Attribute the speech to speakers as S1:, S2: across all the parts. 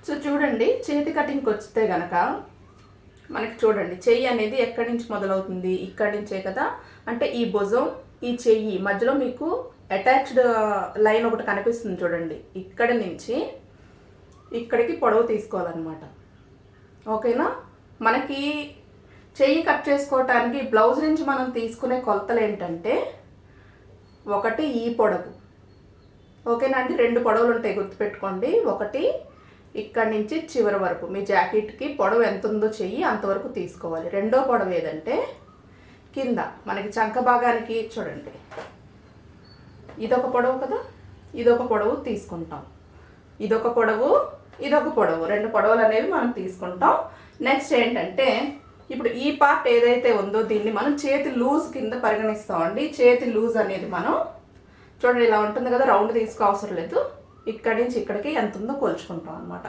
S1: So చూడండి, చేతి కటింగ్కి వస్తే గనక మనకి చూడండి చెయ్యి అనేది ఎక్కడి నుంచి మొదలవుతుంది, ఇక్కడి నుంచే కదా. అంటే ఈ భుజం, ఈ చెయ్యి మధ్యలో మీకు అటాచ్డ్ లైన్ ఒకటి కనిపిస్తుంది చూడండి. ఇక్కడి నుంచి ఇక్కడికి పొడవు తీసుకోవాలన్నమాట. ఓకేనా? మనకి చెయ్యి కట్ చేసుకోవటానికి బ్లౌజ్ నుంచి మనం తీసుకునే కొలతలు ఏంటంటే, ఒకటి ఈ పొడవు. ఓకేనా అండి? 2 పొడవులు ఉంటాయి, గుర్తుపెట్టుకోండి. ఒకటి ఇక్కడి నుంచి చివరి వరకు మీ జాకెట్కి పొడవు ఎంత ఉందో చెయ్యి అంతవరకు తీసుకోవాలి. రెండో పొడవు ఏదంటే కింద మనకి చంక భాగానికి చూడండి, ఇదొక పొడవు కదా, ఇదొక పొడవు తీసుకుంటాం. ఇదొక పొడవు, ఇదొక పొడవు, 2 పొడవులు అనేవి మనం తీసుకుంటాం. నెక్స్ట్ ఏంటంటే, ఇప్పుడు ఈ పార్ట్ ఏదైతే ఉందో దీన్ని మనం చేతి లూజ్ కింద పరిగణిస్తామండి. చేతి లూజ్ అనేది మనం చూడండి ఇలా ఉంటుంది కదా, రౌండ్ తీసుకో అవసరం లేదు. ఇక్కడి నుంచి ఇక్కడికి ఎంత ఉందో కొలుచుకుంటాం అనమాట.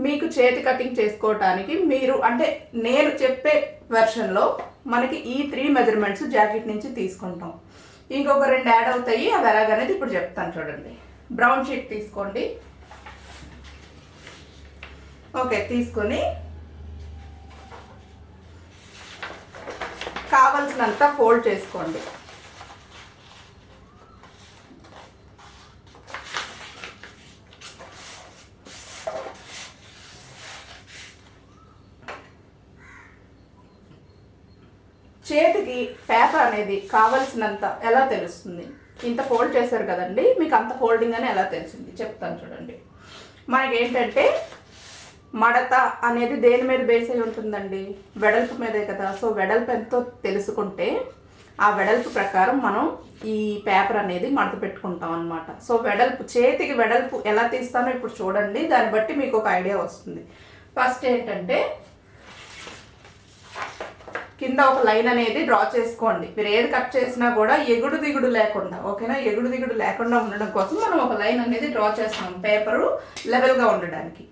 S1: మీకు చేతి కటింగ్ చేసుకోవటానికి మీరు అంటే నేను చెప్పే వెర్షన్లో మనకి ఈ 3 మెజర్మెంట్స్ జాకెట్ నుంచి తీసుకుంటాం. ఇంకొక 2 యాడ్ అవుతాయి, అవి ఎలాగనేది ఇప్పుడు చెప్తాను చూడండి. బ్రౌన్ షీట్ తీసుకోండి. ఓకే, తీసుకొని కావలసినంత ఫోల్డ్ చేసుకోండి. చేతికి పేపర్ అనేది కావలసినంత ఎలా తెలుస్తుంది? ఇంత ఫోల్డ్ చేశారు కదండి, మీకు అంత ఫోల్డింగ్ అని ఎలా తెలిసింది చెప్తాను చూడండి. మనకి ఏంటంటే మడత అనేది దేని మీద బేస్ అయి ఉంటుందండి? వెడల్పు మీదే కదా. సో వెడల్పు ఎంతో తెలుసుకుంటే ఆ వెడల్పు ప్రకారం మనం ఈ పేపర్ అనేది మడత పెట్టుకుంటాం అనమాట. సో వెడల్పు, చేతికి వెడల్పు ఎలా తీస్తానో ఇప్పుడు చూడండి, దాన్ని బట్టి మీకు ఒక ఐడియా వస్తుంది. ఫస్ట్ ఏంటంటే కింద ఒక లైన్ అనేది డ్రా చేసుకోండి. మీరు ఏది కట్ చేసినా కూడా ఎగుడు దిగుడు లేకుండా, ఓకేనా? ఎగుడు దిగుడు లేకుండా ఉండడం కోసం మనం ఒక లైన్ అనేది డ్రా చేస్తాం, పేపరు లెవెల్గా ఉండడానికి.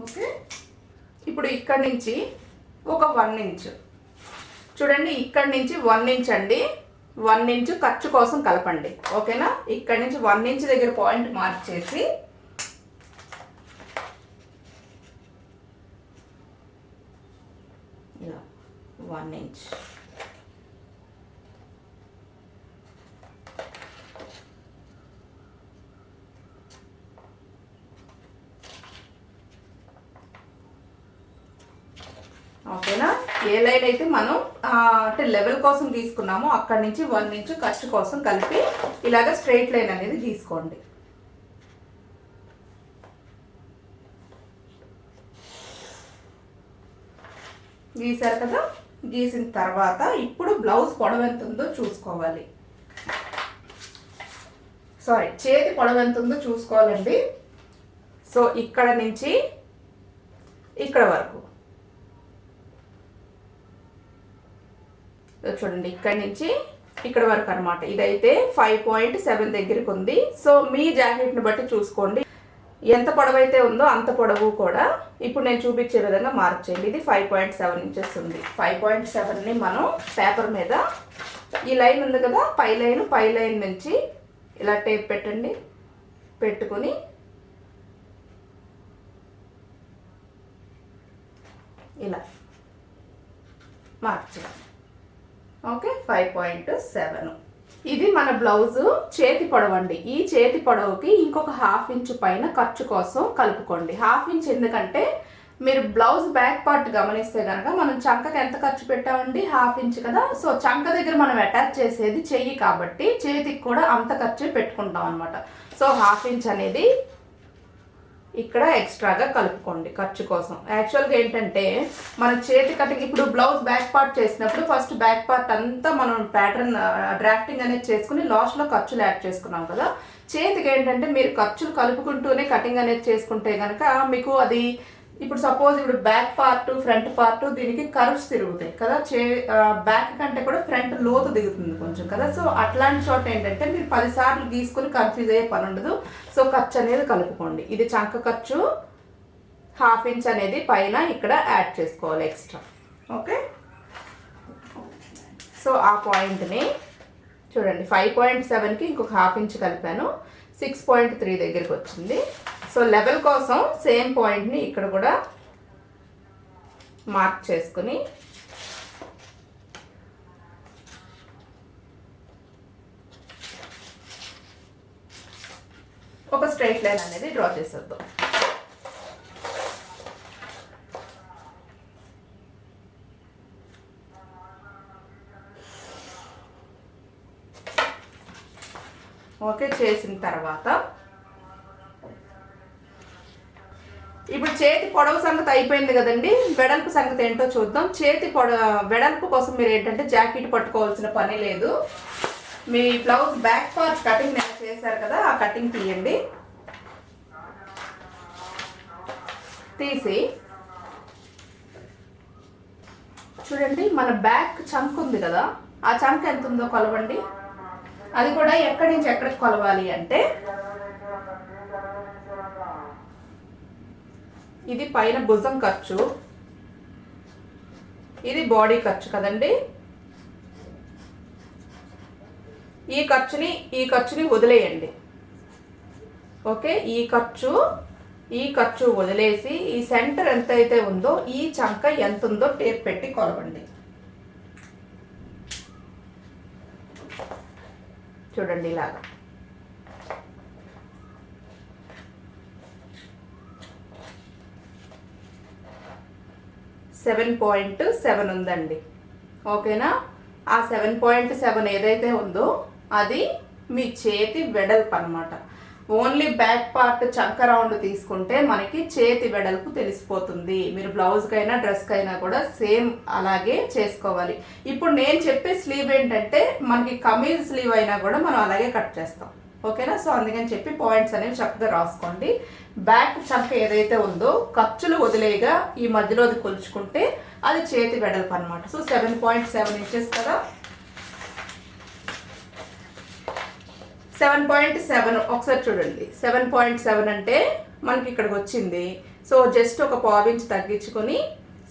S1: ఓకే, ఇప్పుడు ఇక్కడి నుంచి ఒక 1 ఇంచ్ చూడండి, ఇక్కడి నుంచి 1 ఇంచ్ అండి. 1 ఇంచ్ ఖర్చు కోసం కలపండి. ఓకేనా? ఇక్కడి నుంచి 1 ఇంచ్ దగ్గర పాయింట్ మార్క్ చేసి ఇలా 1 ఇంచ్. ఓకేనా? ఏ లైన్ అయితే మనం అంటే లెవెల్ కోసం తీసుకున్నామో అక్కడి నుంచి 1 ఇంచ్ ఖర్చు కోసం కలిపి ఇలాగ స్ట్రైట్ లైన్ అనేది తీసుకోండి. గీసారు కదా, గీసిన తర్వాత ఇప్పుడు బ్లౌజ్ పొడవు ఎంత ఉందో చూసుకోవాలి. చేతి పొడవు ఎంత ఉందో చూసుకోవాలండి. సో ఇక్కడ నుంచి ఇక్కడ వరకు చూడండి, ఇక్కడి నుంచి ఇక్కడ వరకు అనమాట. ఇదైతే 5.7 దగ్గరికి ఉంది. సో మీ జాకెట్ని బట్టి చూసుకోండి, ఎంత పొడవు అయితే ఉందో అంత పొడవు కూడా ఇప్పుడు నేను చూపించే విధంగా మార్క్ చేయండి. ఇది 5.7 ఇంచెస్ ఉంది. 5.7ని మనం పేపర్ మీద ఈ లైన్ ఉంది కదా, పై లైన్ నుంచి ఇలా టేప్ పెట్టండి. పెట్టుకుని ఇలా మార్క్ చేయండి. ఓకే, 5.7 ఇది మన బ్లౌజు చేతి పొడవు అండి. ఈ చేతి పొడవుకి ఇంకొక 1/2 ఇంచ్ పైన ఖర్చు కోసం కలుపుకోండి. 1/2 ఇంచ్ ఎందుకంటే మీరు బ్లౌజ్ బ్యాక్ పార్ట్ గమనిస్తే కనుక మనం చంకకి ఎంత ఖర్చు పెట్టామండి? 1/2 ఇంచ్ కదా. సో చంక దగ్గర మనం అటాచ్ చేసేది చెయ్యి కాబట్టి చేతికి కూడా అంత ఖర్చు పెట్టుకుంటాం అనమాట. సో 1/2 ఇంచ్ అనేది ఇక్కడ ఎక్స్ట్రాగా కలుపుకోండి ఖర్చు కోసం. యాక్చువల్గా ఏంటంటే మన చేతి కటింగ్ ఇప్పుడు బ్లౌజ్ బ్యాక్ పార్ట్ చేసినప్పుడు ఫస్ట్ బ్యాక్ పార్ట్ అంతా మనం ప్యాటర్న్ డ్రాఫ్టింగ్ అనేది చేసుకుని లాస్ట్లో ఖర్చులు యాడ్ చేసుకున్నాం కదా. చేతికి ఏంటంటే మీరు ఖర్చులు కలుపుకుంటూనే కటింగ్ అనేది చేసుకుంటే కనుక మీకు అది ఇప్పుడు సపోజ్ ఇప్పుడు బ్యాక్ పార్ట్ ఫ్రంట్ పార్ట్ దీనికి కర్వ్స్ తిరుగుతాయి కదా, బ్యాక్ కంటే కూడా ఫ్రంట్ లోతు దిగుతుంది కొంచెం కదా. సో అట్లాంటి చోట ఏంటంటే మీరు 10 సార్లు గీసుకుని కన్ఫ్యూజ్ అయ్యే పని ఉండదు. సో ఖర్చు అనేది కలుపుకోండి. ఇది చంక ఖర్చు 1/2 ఇంచ్ అనేది పైన ఇక్కడ యాడ్ చేసుకోవాలి ఎక్స్ట్రా. ఓకే, సో ఆ పాయింట్ని చూడండి 5.7కి ఇంకొక హాఫ్ ఇంచ్ కలిపాను, 6.3 దగ్గరికి వచ్చింది. సో లెవెల్ కోసం సేమ్ పాయింట్ని ఇక్కడ కూడా మార్క్ చేసుకుని ఒక స్ట్రైట్ లైన్ అనేది డ్రా చేసేద్దాం. ఓకే, చేసిన తర్వాత ఇప్పుడు చేతి పొడవు సంగతి అయిపోయింది కదండి. వెడల్పు సంగతి ఏంటో చూద్దాం. చేతి వెడల్పు కోసం మీరు ఏంటంటే జాకెట్ పట్టుకోవాల్సిన పని లేదు. మీ బ్లౌజ్ బ్యాక్ పార్ట్ కటింగ్ నేను చేశారు కదా, ఆ కటింగ్ తీయండి. తీసి చూడండి, మన బ్యాక్ చంక్ ఉంది కదా, ఆ చంక్ ఎంత ఉందో కొలవండి. అది కూడా ఎక్కడి నుంచి ఎక్కడికి కొలవాలి అంటే, ఇది పైన భుజం ఖర్చు, ఇది బాడీ ఖర్చు కదండి. ఈ ఖర్చుని వదిలేయండి. ఓకే, ఈ ఖర్చు వదిలేసి ఈ సెంటర్ ఎంత అయితే ఉందో ఈ చంక ఎంత ఉందో టేప్ పెట్టి కొలవండి. చూడండి ఇలాగా. .7 ఉందండి. ఓకేనా, ఆ 7.7 ఏదైతే ఉందో అది మీ చేతి వెడల్పు అన్నమాట. ఓన్లీ బ్యాక్ పార్ట్ చంక రౌండ్ తీసుకుంటే మనకి చేతి వెడల్పు తెలిసిపోతుంది. మీరు బ్లౌజ్కైనా డ్రెస్కైనా కూడా సేమ్ అలాగే చేసుకోవాలి. ఇప్పుడు నేను చెప్పే స్లీవ్ ఏంటంటే మనకి కమీజ్ స్లీవ్ అయినా కూడా మనం అలాగే కట్ చేస్తాం. ఓకేనా, సో అందుకని చెప్పి పాయింట్స్ అనేవి చక్కగా రాసుకోండి. బ్యాక్ చంక ఏదైతే ఉందో ఖర్చులు వదిలేగా ఈ మధ్యలోది కొలుచుకుంటే అది చేతి వెడల్పు అనమాట. సో 7.7 ఇంచెస్ కదా, 7.7 ఒకసారి చూడండి. 7.7 అంటే మనకి ఇక్కడికి వచ్చింది. సో జస్ట్ ఒక పావించ్ తగ్గించుకొని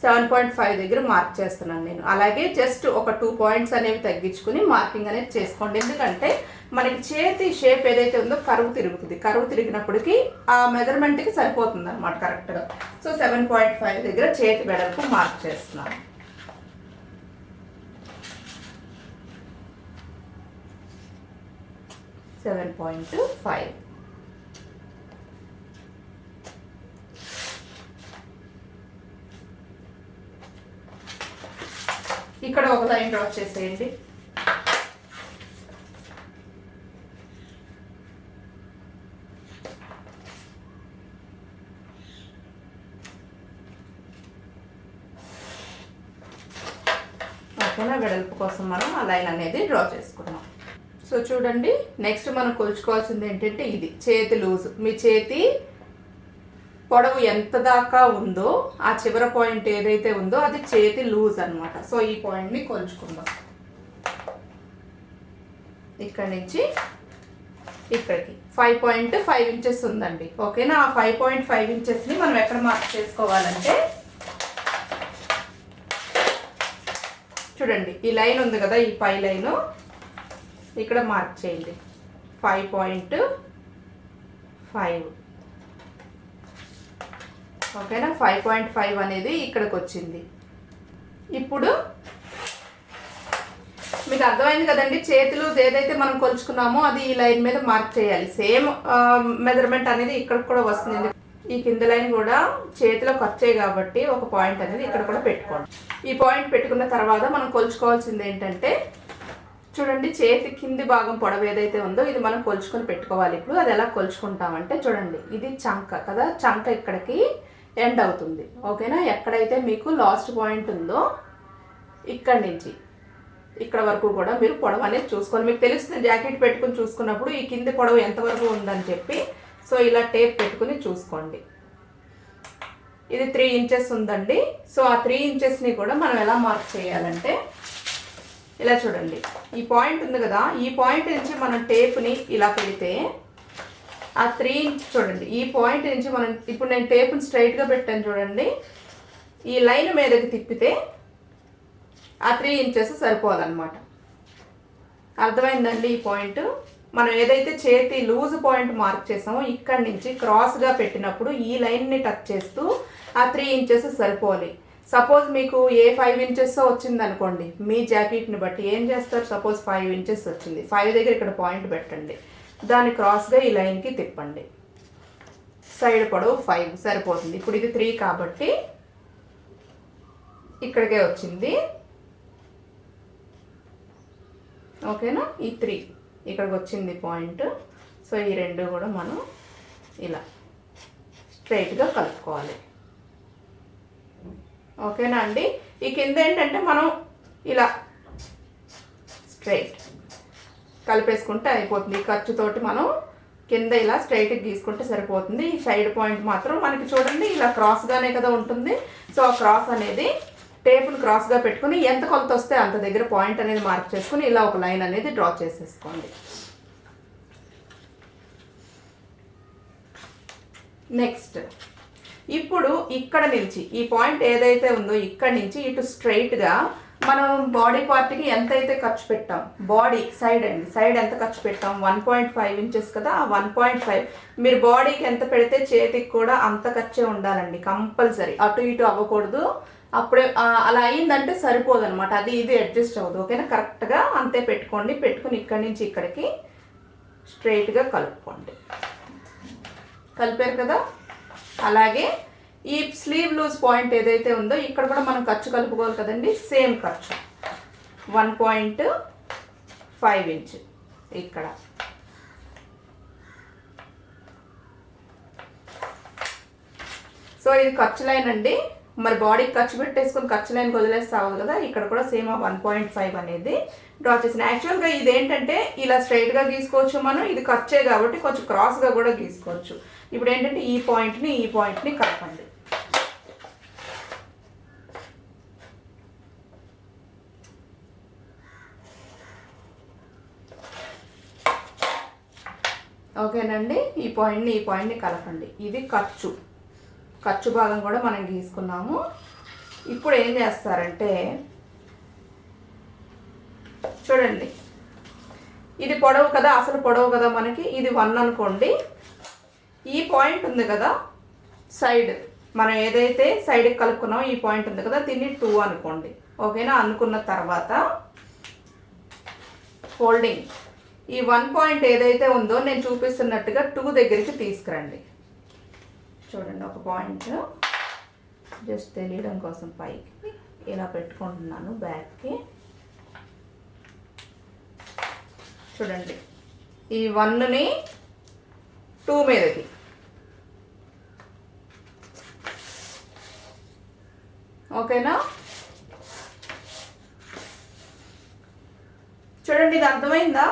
S1: 7.5 దగ్గర మార్క్ చేస్తున్నాను నేను. అలాగే జస్ట్ ఒక 2 పాయింట్స్ అనేవి తగ్గించుకుని మార్కింగ్ అనేది చేసుకోండి. ఎందుకంటే మనకి చేతి షేప్ ఏదైతే ఉందో కరువు తిరుగుతుంది. కరువు తిరిగినప్పటికీ ఆ మెజర్మెంట్కి సరిపోతుంది అనమాట కరెక్ట్గా. సో 7.5 దగ్గర చేతి వెడల్పు మార్క్ చేస్తున్నాను. ఇక్కడ ఒక లైన్ డ్రా చేసేయండి. ఓకేనా, వెడల్పు కోసం మనం ఆ లైన్ అనేది డ్రా చేసుకున్నాం. సో చూడండి, నెక్స్ట్ మనం కొలుచుకోవాల్సింది ఏంటంటే ఇది చేతి లూజ్. మీ చేతి పొడవు ఎంత దాకా ఉందో ఆ చివర పాయింట్ ఏదైతే ఉందో అది చేతి లూజ్ అనమాట. సో ఈ పాయింట్ని కొలుచుకుందాం. ఇక్కడి నుంచి ఇక్కడికి 5.5 ఇంచెస్ ఉందండి. ఓకేనా, ఆ 5.5 ఇంచెస్ని మనం ఎక్కడ మార్క్ చేసుకోవాలంటే చూడండి, ఈ లైన్ ఉంది కదా, ఈ పై లైను ఇక్కడ మార్క్ చేయండి. 5.5. ఓకేనా, 5.5 అనేది ఇక్కడికి వచ్చింది. ఇప్పుడు మీకు అర్థమైంది కదండి, చేతులు ఏదైతే మనం కొలుచుకున్నామో అది ఈ లైన్ మీద మార్క్ చేయాలి. సేమ్ మెజర్మెంట్ అనేది ఇక్కడ కూడా వస్తుంది. ఈ కింద లైన్ కూడా చేతిలో ఖర్చే కాబట్టి ఒక పాయింట్ అనేది ఇక్కడ కూడా పెట్టుకోండి. ఈ పాయింట్ పెట్టుకున్న తర్వాత మనం కొలుచుకోవాల్సింది ఏంటంటే చూడండి, చేతి కింది భాగం పొడవు ఏదైతే ఉందో ఇది మనం కొలుచుకొని పెట్టుకోవాలి. ఇప్పుడు అది ఎలా కొలుచుకుంటామంటే చూడండి, ఇది చంక కదా, చంక ఇక్కడికి ఎండ్ అవుతుంది. ఓకేనా, ఎక్కడైతే మీకు లాస్ట్ పాయింట్ ఉందో ఇక్కడి నుంచి ఇక్కడ వరకు కూడా మీరు పొడవు అనేది చూసుకోవాలి. మీకు తెలుస్తుంది జాకెట్ పెట్టుకుని చూసుకున్నప్పుడు ఈ కింది పొడవు ఎంతవరకు ఉందని చెప్పి. సో ఇలా టేప్ పెట్టుకుని చూసుకోండి. ఇది 3 ఇంచెస్ ఉందండి. సో ఆ 3 ఇంచెస్ని కూడా మనం ఎలా మార్క్ చేయాలంటే ఇలా చూడండి, ఈ పాయింట్ ఉంది కదా, ఈ పాయింట్ నుంచి మనం టేప్ని ఇలా పెడితే ఆ 3 ఇంచ్ చూడండి, ఈ పాయింట్ నుంచి మనం ఇప్పుడు నేను టేప్ని స్ట్రైట్గా పెట్టాను చూడండి, ఈ లైన్ మీదకి తిప్పితే ఆ 3 ఇంచెస్ సరిపోవాలన్నమాట. అర్థమైందండి ఈ పాయింట్? మనం ఏదైతే చేతి లూజ్ పాయింట్ మార్క్ చేసామో ఇక్కడి నుంచి క్రాస్గా పెట్టినప్పుడు ఈ లైన్ని టచ్ చేస్తూ ఆ 3 ఇంచెస్ సరిపోవాలి. సపోజ్ మీకు ఏ 5 ఇంచెస్ వచ్చింది అనుకోండి, మీ జాకెట్ని బట్టి ఏం చేస్తారు, సపోజ్ 5 ఇంచెస్ వచ్చింది, 5 దగ్గర ఇక్కడ పాయింట్ పెట్టండి, దాన్ని క్రాస్గా ఈ లైన్కి తిప్పండి, సైడ్ పొడవు 5 సరిపోతుంది. ఇప్పుడు ఇది 3 కాబట్టి ఇక్కడికే వచ్చింది, ఓకేనా? ఈ 3 ఇక్కడికి వచ్చింది పాయింట్. సో ఈ రెండు కూడా మనం ఇలా స్ట్రైట్గా కలుపుకోవాలి, ఓకేనా అండి? ఈ కింద ఏంటంటే మనం ఇలా స్ట్రైట్ కలిపేసుకుంటే అయిపోతుంది. ఈ ఖర్చుతోటి మనం కింద ఇలా స్ట్రైట్గా గీసుకుంటే సరిపోతుంది. ఈ సైడ్ పాయింట్ మాత్రం మనకి చూడండి ఇలా క్రాస్గానే కదా ఉంటుంది. సో ఆ క్రాస్ అనేది టేపును క్రాస్గా పెట్టుకుని ఎంత కొలత వస్తే అంత దగ్గర పాయింట్ అనేది మార్క్ చేసుకుని ఇలా ఒక లైన్ అనేది డ్రా చేసేసుకోండి. నెక్స్ట్ ఇప్పుడు ఇక్కడ నుంచి ఈ పాయింట్ ఏదైతే ఉందో ఇక్కడ నుంచి ఇటు స్ట్రైట్గా మనం బాడీ పార్ట్కి ఎంత అయితే ఖర్చు పెట్టాం, బాడీ సైడ్ అండి, సైడ్ ఎంత ఖర్చు పెట్టాం, 1.5 ఇంచెస్ కదా, ఆ 1.5 మీరు బాడీకి ఎంత పెడితే చేతికి కూడా అంత ఖర్చే ఉండాలండి కంపల్సరీ, అటు ఇటు అవ్వకూడదు. అప్పుడే అలా అయిందంటే సరిపోదు అనమాట, అది ఇది అడ్జస్ట్ అవ్వదు, ఓకేనా? కరెక్ట్గా అంతే పెట్టుకోండి. పెట్టుకుని ఇక్కడి నుంచి ఇక్కడికి స్ట్రైట్గా కలుపుకోండి. కలిపారు కదా? అలాగే ఈ స్లీవ్ లూజ్ పాయింట్ ఏదైతే ఉందో ఇక్కడ కూడా మనం ఖర్చు కలుపుకోవాలి కదండి, సేమ్ ఖర్చు 1.5 ఇంచ్ ఇక్కడ. సో ఇది ఖర్చు లైన్ అండి. మరి బాడీకి ఖర్చు పెట్టేసుకొని ఖర్చు లైన్కి వదిలేస్తావు కదా, ఇక్కడ కూడా సేమ్ 1.5 అనేది డ్రా చేసిన. యాక్చువల్గా ఇదేంటంటే ఇలా స్ట్రైట్గా గీసుకోవచ్చు మనం, ఇది ఖర్చే కాబట్టి కొంచెం క్రాస్గా కూడా గీసుకోవచ్చు. ఇప్పుడు ఏంటంటే ఈ పాయింట్ని కలపండి. ఓకేనండి? ఈ పాయింట్ని కలపండి. ఇది ఖర్చు భాగం కూడా మనం గీసుకున్నాము. ఇప్పుడు ఏం చేస్తారంటే చూడండి, ఇది పొడవు కదా, అసలు పొడవు కదా మనకి, ఇది 1 అనుకోండి. ఈ పాయింట్ ఉంది కదా సైడ్, మనం ఏదైతే సైడ్కి కలుపుకున్నామో ఈ పాయింట్ ఉంది కదా, దీన్ని 2 అనుకోండి, ఓకేనా? అనుకున్న తర్వాత ఫోల్డింగ్ ఈ 1 పాయింట్ ఏదైతే ఉందో నేను చూపిస్తున్నట్టుగా 2 దగ్గరికి తీసుకురండి. చూడండి, ఒక పాయింట్ జస్ట్ తెలియడం కోసం పైకి ఇలా పెట్టుకుంటున్నాను, బ్యాక్కి. చూడండి, ఈ 1ని 2 మీదకి, ఓకేనా? చూడండి, ఇది అర్థమైందా?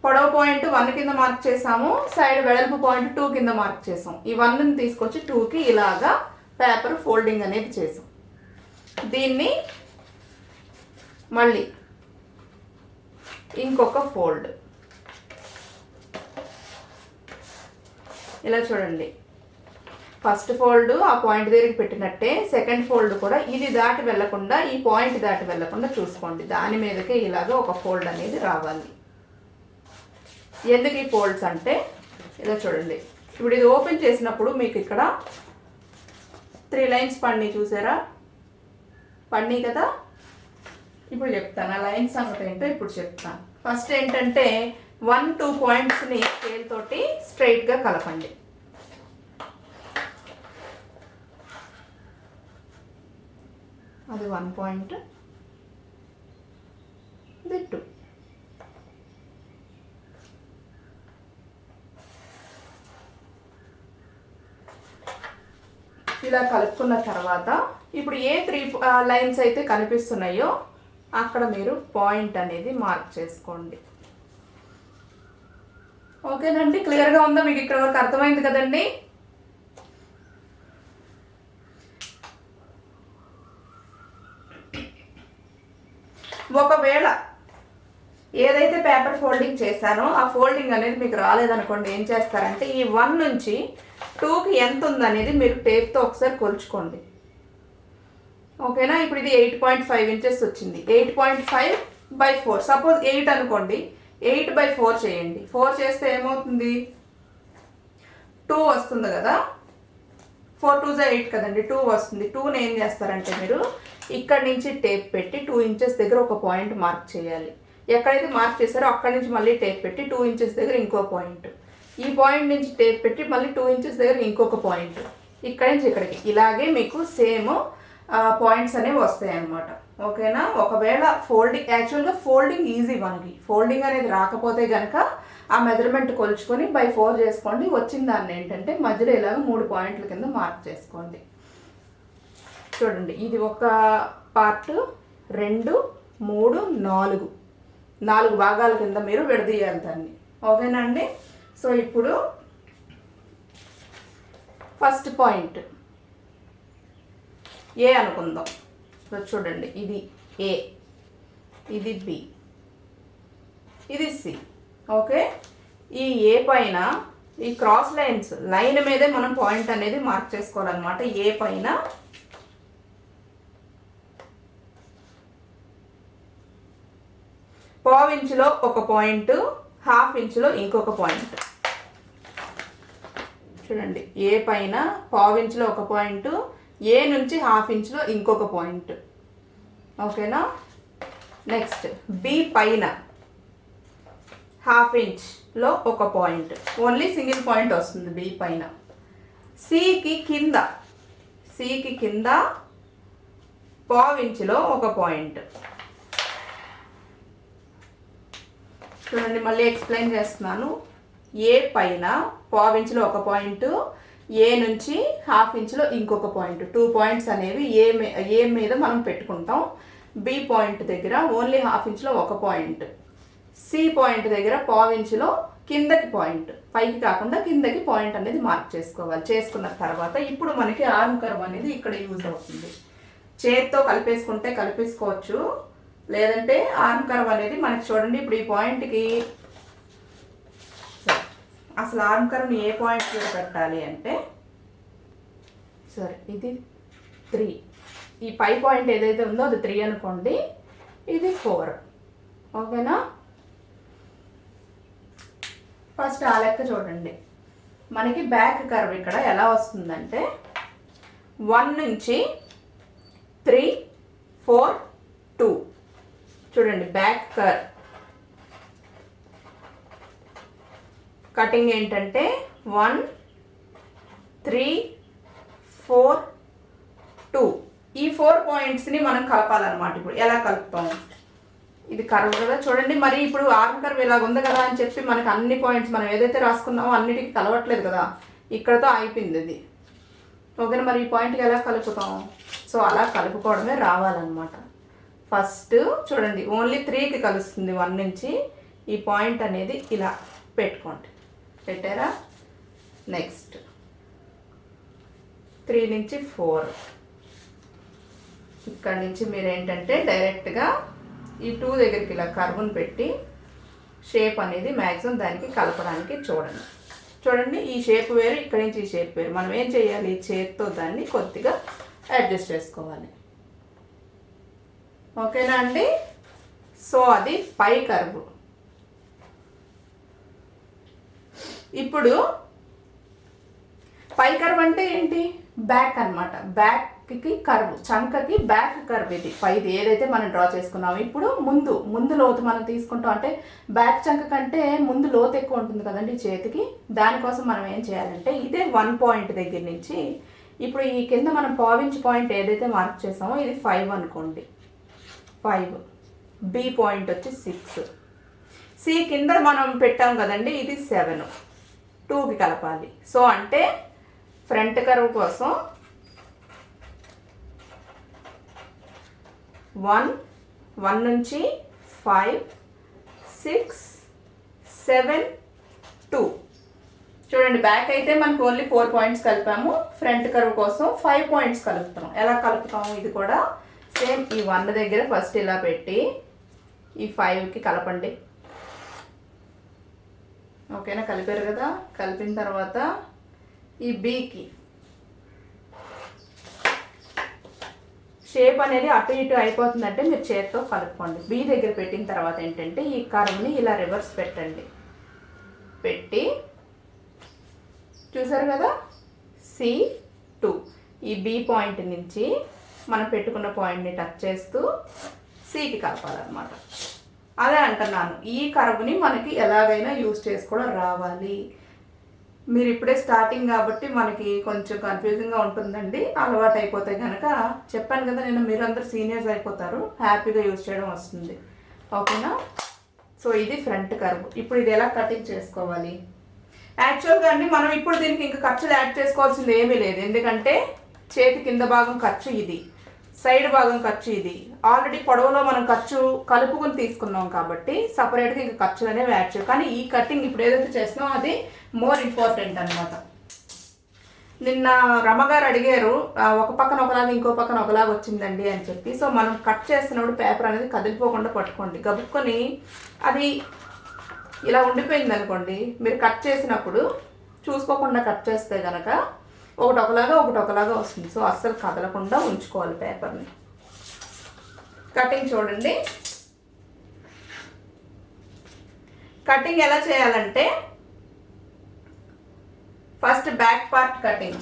S1: పొడవు పాయింట్ 1 కింద మార్క్ చేసాము, సైడ్ వెడల్పు పాయింట్ 2 కింద మార్క్ చేసాం. ఈ 1ని తీసుకొచ్చి 2కి ఇలాగా పేపర్ ఫోల్డింగ్ అనేది చేసాం. దీన్ని మళ్ళీ ఇంకొక ఫోల్డ్ ఇలా చూడండి, ఫస్ట్ ఫోల్డ్ ఆ పాయింట్ దగ్గరికి పెట్టినట్టే సెకండ్ ఫోల్డ్ కూడా ఇది దాటి వెళ్లకుండా, ఈ పాయింట్ దాటి వెళ్లకుండా చూసుకోండి. దాని మీదకే ఇలాగ ఒక ఫోల్డ్ అనేది రావాలి. ఎందుకు ఈ ఫోల్డ్స్ అంటే ఇలా చూడండి, ఇప్పుడు ఇది ఓపెన్ చేసినప్పుడు మీకు ఇక్కడ 3 లైన్స్ పడినాయి, చూసారా? పడినాయి కదా. ఇప్పుడు చెప్తాను ఆ లైన్స్ సంగతి ఏంటో ఇప్పుడు చెప్తాను. ఫస్ట్ ఏంటంటే 1-2 పాయింట్స్ని స్కేల్ తోటి స్ట్రైట్గా కలపండి. అది 1 పాయింట్, ఇది 2. ఇలా కలుపుకున్న తర్వాత ఇప్పుడు ఏ 3 లైన్స్ అయితే కనిపిస్తున్నాయో అక్కడ మీరు పాయింట్ అనేది మార్క్ చేసుకోండి. ఓకేనండి, క్లియర్గా ఉందా మీకు? ఇక్కడ వరకు అర్థమైంది కదండి? ఒకవేళ ఏదైతే పేపర్ ఫోల్డింగ్ చేశానో ఆ ఫోల్డింగ్ అనేది మీకు రాలేదనుకోండి, ఏం చేస్తారంటే ఈ 1 నుంచి 2కి ఎంత ఉందనేది మీరు టేప్తో ఒకసారి కొలుచుకోండి. ఓకేనా. ఇప్పుడు ఇది 8.5 ఇంచెస్ వచ్చింది. 8.5/4 సపోజ్ 8 అనుకోండి. 8/4 చేయండి. 4 చేస్తే ఏమవుతుంది, 2 వస్తుంది కదా. 4 2 8 కదండి, 2 వస్తుంది. 2ని ఏం చేస్తారంటే మీరు ఇక్కడ నుంచి టేప్ పెట్టి 2 ఇంచెస్ దగ్గర ఒక పాయింట్ మార్క్ చేయాలి. ఎక్కడైతే మార్క్ చేశారో అక్కడి నుంచి మళ్ళీ టేప్ పెట్టి 2 ఇంచెస్ దగ్గర ఇంకో పాయింట్, ఈ పాయింట్ నుంచి టేప్ పెట్టి మళ్ళీ 2 ఇంచెస్ దగ్గర ఇంకొక పాయింట్, ఇక్కడి నుంచి ఇక్కడికి ఇలాగే మీకు సేమ్ పాయింట్స్ అనేవి వస్తాయి అన్నమాట. ఓకేనా. ఒకవేళ ఫోల్డింగ్, యాక్చువల్గా ఫోల్డింగ్ ఈజీ, మనకి ఫోల్డింగ్ అనేది రాకపోతే కనుక ఆ మెజర్మెంట్ కొలుచుకొని 4 చేసుకోండి. వచ్చిన దాన్ని ఏంటంటే మధ్యలో ఇలాగ 3 పాయింట్ల కింద మార్క్ చేసుకోండి. చూడండి, ఇది ఒక పార్ట్, 2 3 4 భాగాల కింద మీరు విడదీయాలి దాన్ని. ఓకేనా అండి. సో ఇప్పుడు ఫస్ట్ పాయింట్ ఏ అనుకుందాం. చూడండి, ఇది ఏ, ఇది బి, ఇది సి. ఓకే. ఈ ఏ పైన ఈ క్రాస్ లైన్ మీదే మనం పాయింట్ అనేది మార్క్ చేసుకోవాలన్నమాట. ఏ పైన ½ ఇంచులో ఒక పాయింట్, ½ ఇంచులో ఇంకొక పాయింట్. చూడండి, ఏ పైన ½ ఇంచులో ఒక పాయింట్, ఏ నుంచి ½ ఇంచులో ఇంకొక పాయింట్. ఓకేనా. నెక్స్ట్ బి పైన ½ ఇంచ్లో ఒక పాయింట్, ఓన్లీ సింగిల్ పాయింట్ వస్తుంది బి పైన. సికి కింద ½ ఇంచులో ఒక పాయింట్. చూడండి, మళ్ళీ ఎక్స్ప్లెయిన్ చేస్తున్నాను. ఏ పైన ½ ఇంచులో ఒక పాయింట్, ఏ నుంచి ½ ఇంచులో ఇంకొక పాయింట్, 2 పాయింట్స్ అనేవి ఏ మీద మనం పెట్టుకుంటాం. బి పాయింట్ దగ్గర ఓన్లీ ½ ఇంచులో ఒక పాయింట్, సి పాయింట్ దగ్గర ½ ఇంచులో కిందకి పాయింట్, పైకి కాకుండా కిందకి పాయింట్ అనేది మార్క్ చేసుకోవాలి. చేసుకున్న తర్వాత ఇప్పుడు మనకి ఆర్మ్ కర్వ్ అనేది ఇక్కడ యూజ్ అవుతుంది. చేత్తో కలిపేసుకోవచ్చు, లేదంటే ఆర్మ్ కర్వ్ అనేది మనకి చూడండి. ఇప్పుడు ఈ పాయింట్కి అసలు ఆర్మ్ కర్వ్ని ఏ పాయింట్ మీద పెట్టాలి అంటే, సరే ఇది 3, ఈ పై పాయింట్ ఏదైతే ఉందో అది 3 అనుకోండి, ఇది 4. ఓకేనా. ఫస్ట్ ఆ లెక్క చూడండి. మనకి బ్యాక్ కర్వ్ ఇక్కడ ఎలా వస్తుందంటే 1 నుంచి 3 4 2. చూడండి, బ్యాక్ కర్వ్ కటింగ్ ఏంటంటే 1 3 4 2. ఈ 4 పాయింట్స్ని మనం కలపాలన్నమాట. ఇప్పుడు ఎలా కలుపుతాం, ఇది కర్వ్ కదా చూడండి. మరి ఇప్పుడు ఆర్మ్ కర్వ్ ఇలాగ ఉంది కదా అని చెప్పి మనకి అన్ని పాయింట్స్ మనం ఏదైతే రాసుకున్నామో అన్నిటికీ కలవట్లేదు కదా, ఇక్కడతో అయిపోయింది ఇది. ఓకేనా. మరి ఈ పాయింట్కి ఎలా కలుపుతాం, సో అలా కలుపుకోవడమే రావాలన్నమాట. ఫస్ట్ చూడండి, ఓన్లీ 3కి కలుస్తుంది 1 నుంచి. ఈ పాయింట్ అనేది ఇలా పెట్టుకోండి. పెట్టారా. నెక్స్ట్ 3 నుంచి 4, ఇక్కడ నుంచి మీరు ఏంటంటే డైరెక్ట్గా ఈ 2 దగ్గరికి ఇలా కర్వ్ని పెట్టి షేప్ అనేది మ్యాక్సిమం దానికి కలపడానికి చూడండి. ఈ షేప్ వేరు, ఇక్కడి నుంచి ఈ షేప్ వేరు. మనం ఏం చేయాలి, చేతితో దాన్ని కొద్దిగా అడ్జస్ట్ చేసుకోవాలి. ఓకేనా అండి. సో అది పై కర్వ్. ఇప్పుడు పై కర్వ్ అంటే ఏంటి, బ్యాక్ అన్నమాట. బ్యాక్కి కర్వ్, చంకకి బ్యాక్ కర్వ్ ఇది పైది ఏదైతే మనం డ్రా చేసుకున్నామో. ఇప్పుడు ముందు లోతు మనం తీసుకుంటాం. అంటే బ్యాక్ చంక కంటే ముందు లోతు ఎక్కువ ఉంటుంది కదండి చేతికి. దానికోసం మనం ఏం చేయాలంటే ఇదే 1 పాయింట్ దగ్గర నుంచి ఇప్పుడు ఈ కింద మనం ½ ఇంచ్ పాయింట్ ఏదైతే మార్క్ చేసామో ఇది 5 అనుకోండి, 5. బి పాయింట్ వచ్చి 6. సి కింద మనం పెట్టాం కదండి, ఇది 7. 2కి కలపాలి. సో అంటే ఫ్రంట్ కర్వ్ కోసం 1 నుంచి 5 6 7 2. చూడండి, బ్యాక్ అయితే మనకు ఓన్లీ 4 పాయింట్స్ కలిపాము. ఫ్రంట్ కర్వ్ కోసం 5 పాయింట్స్ కలుపుతాం. ఎలా కలుపుతాము, ఇది కూడా సేమ్. ఈ 1 దగ్గర ఫస్ట్ ఇలా పెట్టి ఈ 5కి కలపండి. ఓకేనా. కలిపారు కదా. కలిపిన తర్వాత ఈ బికి షేప్ అనేది అటు ఇటు అయిపోతుందంటే మీరు చేతితో కలుపుకోండి. బి దగ్గర పెట్టిన తర్వాత ఏంటంటే ఈ కర్వ్ని ఇలా రివర్స్ పెట్టండి. పెట్టి చూసారు కదా C2 ఈ బి పాయింట్ నుంచి మనం పెట్టుకున్న పాయింట్ని టచ్ చేస్తూ సికి కలపాలన్నమాట. అదే అంటున్నాను, ఈ కర్వ్ని మనకి ఎలాగైనా యూజ్ చేసుకోవడం రావాలి. మీరు ఇప్పుడే స్టార్టింగ్ కాబట్టి మనకి కొంచెం కన్ఫ్యూజింగ్గా ఉంటుందండి. అలవాటు అయిపోతే కనుక చెప్పాను కదా నేను, మీరు అందరు సీనియర్స్ అయిపోతారు, హ్యాపీగా యూజ్ చేయడం వస్తుంది. ఓకేనా? సో ఇది ఫ్రంట్ కర్వ్. ఇప్పుడు ఇది ఎలా కటింగ్ చేసుకోవాలి? యాక్చువల్గా అండి మనం ఇప్పుడు దీనికి ఇంకా ఖర్చులు యాడ్ చేసుకోవాల్సింది ఏమీ లేదు. ఎందుకంటే చేతి కింద భాగం ఖర్చు ఇది, సైడ్ భాగం ఖర్చు ఇది. ఆల్రెడీ పొడవులో మనం ఖర్చు కలుపుకొని తీసుకున్నాం కాబట్టి సపరేట్గా ఇంకా ఖర్చులు అనేవి యాడ్ చేయాలి. కానీ ఈ కటింగ్ ఇప్పుడు ఏదైతే చేస్తున్నామో అది మోర్ ఇంపార్టెంట్ అనమాట. నిన్న రమ్మగారు అడిగారు ఒక పక్కన ఒకలాగా ఇంకో పక్కన ఒకలాగా వచ్చిందండి అని చెప్పి. సో మనం కట్ చేస్తున్నప్పుడు పేపర్ అనేది కదిలిపోకుండా పట్టుకోండి. గబుక్కొని అది ఇలా ఉండిపోయింది అనుకోండి, మీరు కట్ చేసినప్పుడు చూసుకోకుండా కట్ చేస్తే కనుక ఒకటి ఒకలాగా వస్తుంది. సో అస్సలు కదలకుండా ఉంచుకోవాలి పేపర్ని. కటింగ్ చూడండి. కటింగ్ ఎలా చేయాలంటే ఫస్ట్ బ్యాక్ పార్ట్ కటింగ్.